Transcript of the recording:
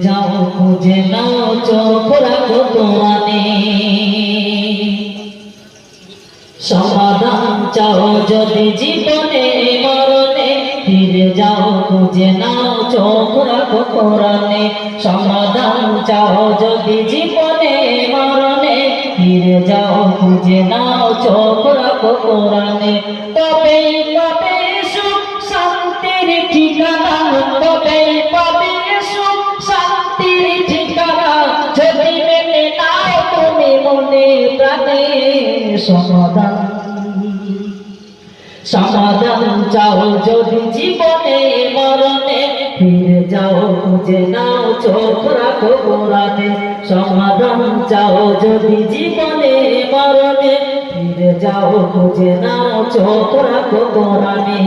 যাও খুঁজে নাও চোখ রাখো কোরআনে। সমাধান চাও যদি জীবনে মরণে, ফিরে যাও খুঁজে নাও চোখ রাখো কোরআনে। সমাধান চাও যদি জীবনে মরণে, ফিরে যাও খুঁজে নাও চোখ রাখো কোরআনে। তবেই পাবে সুখ শান্তির ঠিকানা, তবেই পাবে সুখ শান্তির ঠিকানা, যদি মেনে নাও তুমি মনে প্রাণে। সমাধান চাও যদি জীবনে মরণে, ফিরে যাও খুঁজে নাও চোখ রাখো কোরআনে। সমাধান চাও যদি জীবনে মরণে, ফিরে যাও খুঁজে নাও চোখ রাখো কোরআনে।